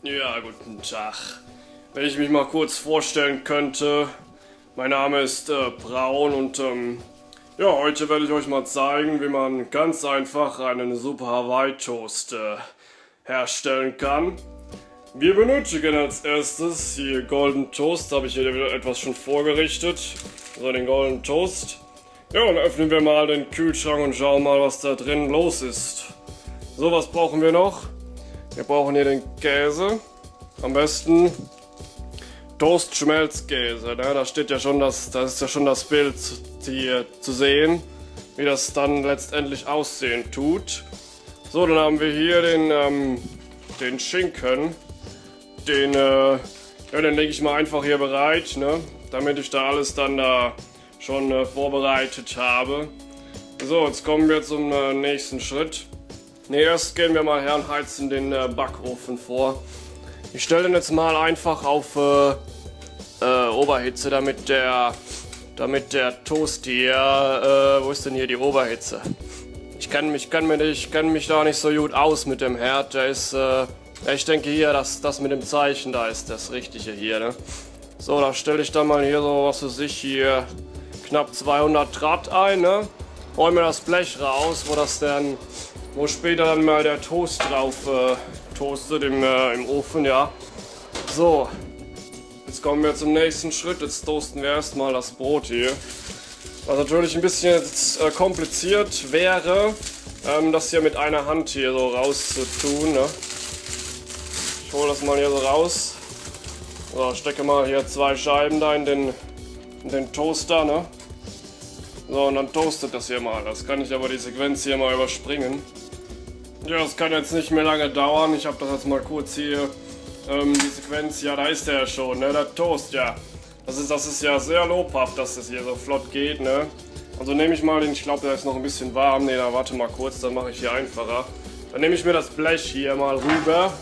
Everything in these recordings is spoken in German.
Ja, guten Tag. Wenn ich mich mal kurz vorstellen könnte, mein Name ist Braun und ja, heute werde ich euch mal zeigen, wie man ganz einfach einen Super Hawaii Toast herstellen kann. Wir benötigen als erstes hier Golden Toast, da habe ich hier wieder etwas schon vorgerichtet. So, den Golden Toast. Ja, und öffnen wir mal den Kühlschrank und schauen mal, was da drin los ist. So, was brauchen wir noch? Wir brauchen hier den Käse. Am besten Toast-Schmelzkäse. Ne? Da steht ja schon das ist ja schon das Bild hier zu sehen, wie das dann letztendlich aussehen tut. So, dann haben wir hier den Schinken. Den lege ich mal einfach hier bereit, ne? Damit ich da alles dann da schon vorbereitet habe. So, jetzt kommen wir zum nächsten Schritt. Ne, erst gehen wir mal her und heizen den Backofen vor. Ich stelle den jetzt mal einfach auf Oberhitze, damit der Toast hier, wo ist denn hier die Oberhitze? Ich kenn mich da nicht so gut aus mit dem Herd. Der ist, ich denke hier, das mit dem Zeichen da ist das Richtige hier, ne? So, da stelle ich dann mal hier so, was weiß ich, hier knapp 200 Grad ein, ne? Hol mir das Blech raus, wo später dann mal der Toast drauf toastet im Ofen, ja. So, jetzt kommen wir zum nächsten Schritt. Jetzt toasten wir erstmal das Brot hier. Was natürlich ein bisschen kompliziert wäre, das hier mit einer Hand hier so rauszutun, ne? Ich hole das mal hier so raus. So, stecke mal hier 2 Scheiben da in den Toaster, ne? So, und dann toastet das hier mal. Das kann ich aber die Sequenz hier mal überspringen. Ja, das kann jetzt nicht mehr lange dauern. Ich habe das jetzt mal kurz hier, die Sequenz, ja, da ist der ja schon, ne, der Toast, ja. Das ist ja sehr lobhaft, dass das hier so flott geht, ne. Also nehme ich mal den, ich glaube, der ist noch ein bisschen warm. Ne, da warte mal kurz, dann mache ich hier einfacher. Dann nehme ich mir das Blech hier mal rüber.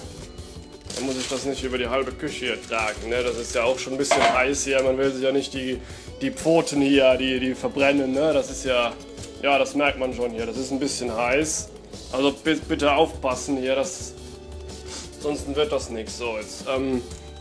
Dann muss ich das nicht über die halbe Küche hier tragen, ne. Das ist ja auch schon ein bisschen heiß hier. Man will sich ja nicht die Pfoten hier, die verbrennen, ne. Das ist ja, das merkt man schon hier. Das ist ein bisschen heiß. Also bitte aufpassen hier, sonst wird das nichts. So, jetzt,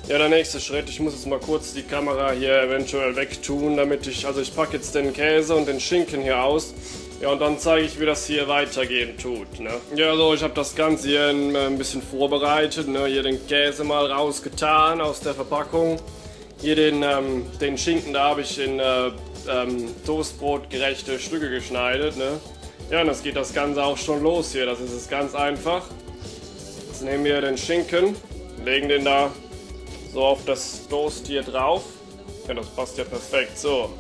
ja, der nächste Schritt. Ich muss jetzt mal kurz die Kamera hier eventuell wegtun, damit ich packe jetzt den Käse und den Schinken hier aus. Ja, und dann zeige ich, wie das hier weitergehen tut, ne? Ja, so, ich habe das Ganze hier ein bisschen vorbereitet, ne? Hier den Käse mal rausgetan aus der Verpackung. Hier den Schinken, da habe ich in toastbrotgerechte Stücke geschneidet, ne? Ja, und das geht das Ganze auch schon los hier, das ist es ganz einfach. Jetzt nehmen wir den Schinken, legen den da so auf das Toast hier drauf. Ja, das passt ja perfekt, so.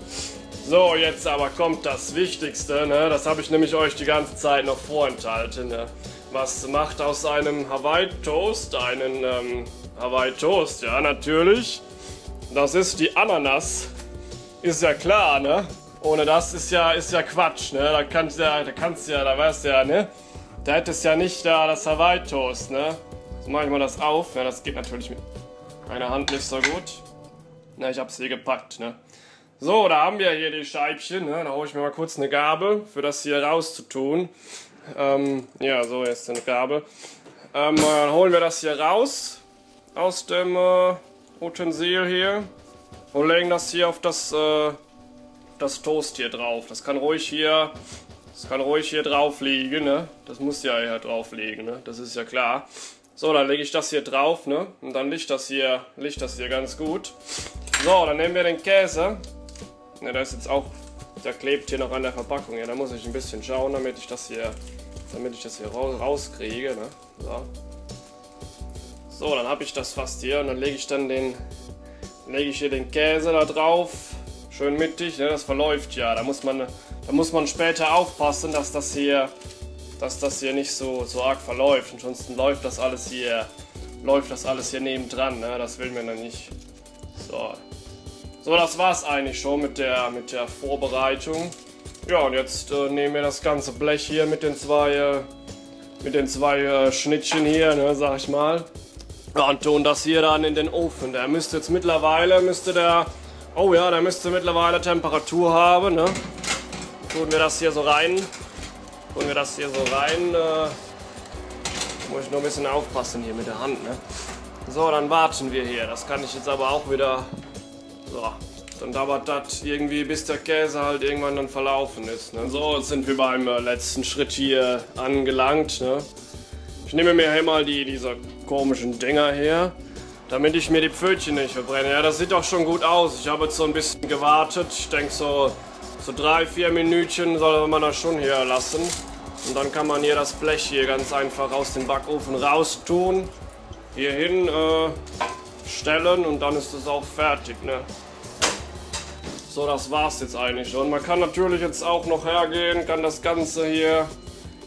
So, jetzt aber kommt das Wichtigste, ne? Das habe ich nämlich euch die ganze Zeit noch vorenthalten, ne? Was macht aus einem Hawaii Toast einen Hawaii Toast? Ja, natürlich. Das ist die Ananas. Ist ja klar, ne? Ohne das ist ja Quatsch, ne? Da weißt du ja, ne? Da hättest ja nicht das Hawaii Toast, ne? Jetzt mache ich mal das auf. Ja, das geht natürlich mit meiner Hand nicht so gut. Na, ich hab's hier gepackt, ne? So, da haben wir hier die Scheibchen, ne? Da hole ich mir mal kurz eine Gabel, für das hier rauszutun. Ja, so, jetzt eine Gabel. Dann holen wir das hier raus aus dem Utensil hier und legen das hier auf das Toast hier drauf. Das kann ruhig hier drauf liegen, ne? Das muss ja hier drauf liegen, ne? Das ist ja klar. So, dann lege ich das hier drauf, ne? Und dann liegt das hier ganz gut. So, dann nehmen wir den Käse. Ja, der ist jetzt auch, der klebt hier noch an der Verpackung. Ja, da muss ich ein bisschen schauen, damit ich das hier rauskriege, ne? So, dann habe ich das fast hier und dann lege ich hier den Käse da drauf. Schön mittig, ne? Das verläuft ja. Da muss man später aufpassen, dass das hier nicht so arg verläuft. Ansonsten läuft das alles hier nebendran, ne? Das will man dann nicht. So, das war's eigentlich schon mit der Vorbereitung. Ja, und jetzt nehmen wir das ganze Blech hier mit den zwei Schnittchen hier, ne, sag ich mal. Ja, und tun das hier dann in den Ofen. Der müsste jetzt mittlerweile, der müsste mittlerweile Temperatur haben, ne? Tun wir das hier so rein. Muss ich nur ein bisschen aufpassen hier mit der Hand, ne? So, dann warten wir hier. Das kann ich jetzt aber auch wieder... So, dann dauert das irgendwie, bis der Käse halt irgendwann dann verlaufen ist. Ne? So, jetzt sind wir beim letzten Schritt hier angelangt. Ne? Ich nehme mir hier mal diese komischen Dinger hier, damit ich mir die Pfötchen nicht verbrenne. Ja, das sieht doch schon gut aus. Ich habe jetzt so ein bisschen gewartet. Ich denke so 3-4 Minütchen soll man das schon hier lassen. Und dann kann man hier das Blech hier ganz einfach aus dem Backofen raus tun. Hier hin stellen und dann ist es auch fertig. Ne? So, das war's jetzt eigentlich schon. Man kann natürlich jetzt auch noch hergehen, kann das Ganze hier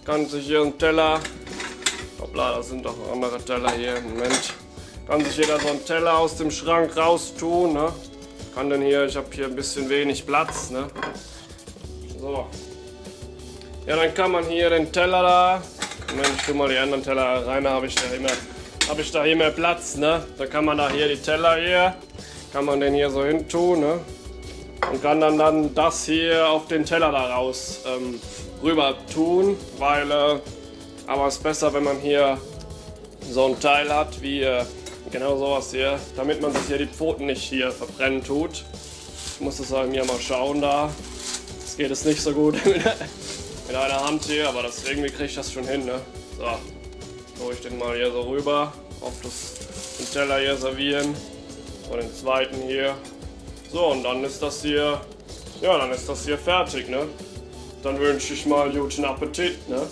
einen Teller. Hoppla, das sind doch andere Teller hier. Moment. Kann sich jeder so einen Teller aus dem Schrank raus tun. Ne? Kann denn hier, ich habe hier ein bisschen wenig Platz. Ne? So. Ja, dann kann man hier den Teller da. Moment, ich tue mal die anderen Teller rein, da habe ich da hier mehr Platz. Ne? Da kann man da hier die Teller hier, kann man den hier so hin tun. Ne? Und kann dann das hier auf den Teller da raus rüber tun, weil aber es ist besser, wenn man hier so ein Teil hat wie genau sowas hier, damit man sich hier die Pfoten nicht hier verbrennen tut. Ich muss das halt mir mal schauen da. Das geht es nicht so gut mit einer Hand hier, aber irgendwie kriege ich das schon hin. Ne? So, hole ich den mal hier so rüber, auf den Teller hier servieren. Und den zweiten hier. So, und dann ist das hier, ja, dann ist das hier fertig, ne? Dann wünsche ich mal guten Appetit, ne?